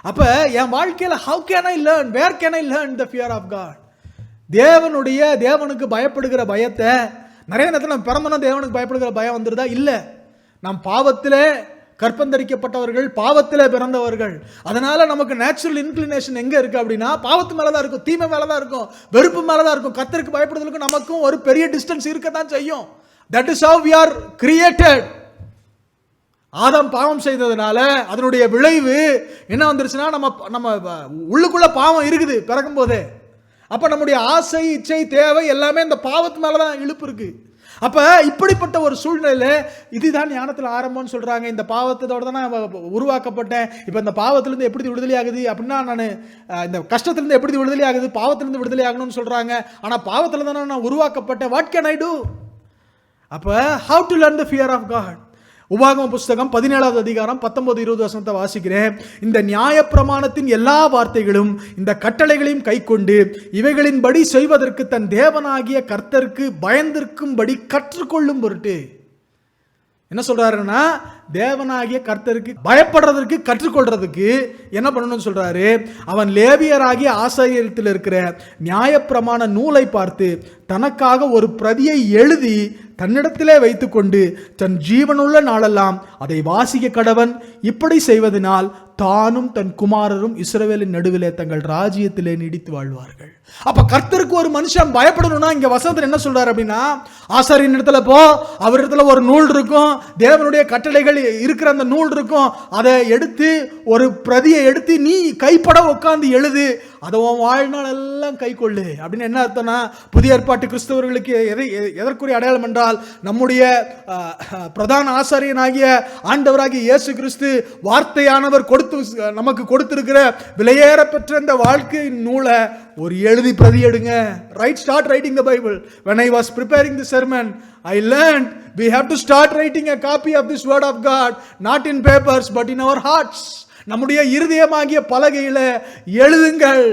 அப்ப என் வாழ்க்கையில how can I learn, where can I learn the fear of God? தேவனுக்கு பயப்படுகிற பயத்தை நிறைய நேரத்தில் நம்ம பிறந்தோம்னா தேவனுக்கு பயப்படுகிற பயம் வந்துருதா? இல்ல, நாம் பாவத்திலே கற்பந்தரிக்கப்பட்டவர்கள், பாவத்திலே பிறந்தவர்கள். அதனால நமக்கு நேச்சுரல் இன்க்ளினேஷன் எங்க இருக்கு அப்படின்னா பாவத்து மேலதான் இருக்கும், தீமை மேலதான் இருக்கும், வெறுப்பு மேலதான் இருக்கும். கர்த்தருக்கு பயப்படுதலுக்கு நமக்கும் ஒரு பெரிய டிஸ்டன்ஸ் இருக்கத்தான் செய்யும். That is how we are created. ஆதாம் பாவம் செய்ததுனால அதனுடைய விளைவு என்ன வந்துருச்சுன்னா, நம்ம உள்ளுக்குள்ள பாவம் இருக்குது பிறக்கும் போதே. அப்ப நம்முடைய ஆசை, இச்சை, தேவை எல்லாமே இந்த பாவத்து மேலதான் இழுப்பு இருக்கு. அப்ப இப்படிப்பட்ட ஒரு சூழ்நிலையில இதுதான் ஞானத்தில் ஆரம்பம்னு சொல்றாங்க. இந்த பாவத்தோட தான் நான் உருவாக்கப்பட்டேன். இப்ப இந்த பாவத்திலிருந்து எப்படி விடுதலை ஆகுது அப்படின்னா, நான் இந்த கஷ்டத்திலிருந்து எப்படி விடுதலை ஆகுது, பாவத்திலிருந்து விடுதலை ஆகணும்னு சொல்றாங்க. ஆனா பாவத்துல தானே நான் உருவாக்கப்பட்டேன். What can I do? அப்ப how to learn the fear of God? உபாகம புஸ்தகம் 17வது அதிகாரம் 19-20 வசனத்தை வாசிக்கிறேன். இந்த நியாயப்பிரமாணத்தின் எல்லா வார்த்தைகளும் இந்த கட்டளைகளையும் கைக்கொண்டு இவைகளின்படி செய்வதற்கு தன் தேவனாகிய கர்த்தருக்கு பயந்திருக்கும்படி கற்றுக்கொள்ளும் பொருட்டு. என்ன சொல்றாருன்னா, தேவனாகிய கர்த்தருக்கு பயப்படுறதற்கு கற்றுக்கொள்றதுக்கு என்ன பண்ணணும்னு சொல்றாரு. அவன் லேவியராகிய ஆசாரியத்தில் இருக்கிற நியாயப்பிரமாண நூலை பார்த்து தனக்காக ஒரு பிரதியை எழுதி தன்னிடத்திலே வைத்துக்கொண்டு தன் ஜீவனுள்ள நாளெல்லாம் அதை வாசிக்க கடவன். இப்படி செய்வதனால் தானும் தன் குமாரரும் இஸ்ரவேலின் நடுவிலே தங்கள் ராஜ்யத்திலே நீடித்து வாழ்வார்கள். அப்ப கர்த்தருக்கு ஒரு மனுஷன் பயப்படணும்னா இங்க வசனத்தில் என்ன சொல்றாரு அப்படின்னா, ஆசாரியின் இடத்துல போ, அவரிடத்துல ஒரு நூல் இருக்கும், தேவனுடைய கட்டளைகள் இருக்கிற அந்த நூல் இருக்கும், அதை எடுத்து ஒரு பிரதியை எடுத்து நீ கைப்பட உட்கார்ந்து எழுது, அதை உன் வாழ்நாள் எல்லாம் கை கொள்ளு. அப்படின்னு என்ன அர்த்தம்னா, புதிய ஏற்பாட்டு கிறிஸ்தவர்களுக்கு எதற்குரிய அடையாளம் என்றால், நம்முடைய பிரதான ஆசாரியனாகிய ஆண்டவராகிய இயேசு கிறிஸ்து வார்த்தையானவர் நமக்கு கொடுத்திருக்கிற விலையேற பெற்ற இந்த வாழ்க்கையின் நூலை ஒரு எழுதி பிரதி எடுங்க. Start writing the Bible. When I was preparing the sermon, I learned we have to start writing a copy of this word of God, not in papers but in our hearts. நம்முடைய இருதயமாகிய பலகையில எழுதுங்கள்.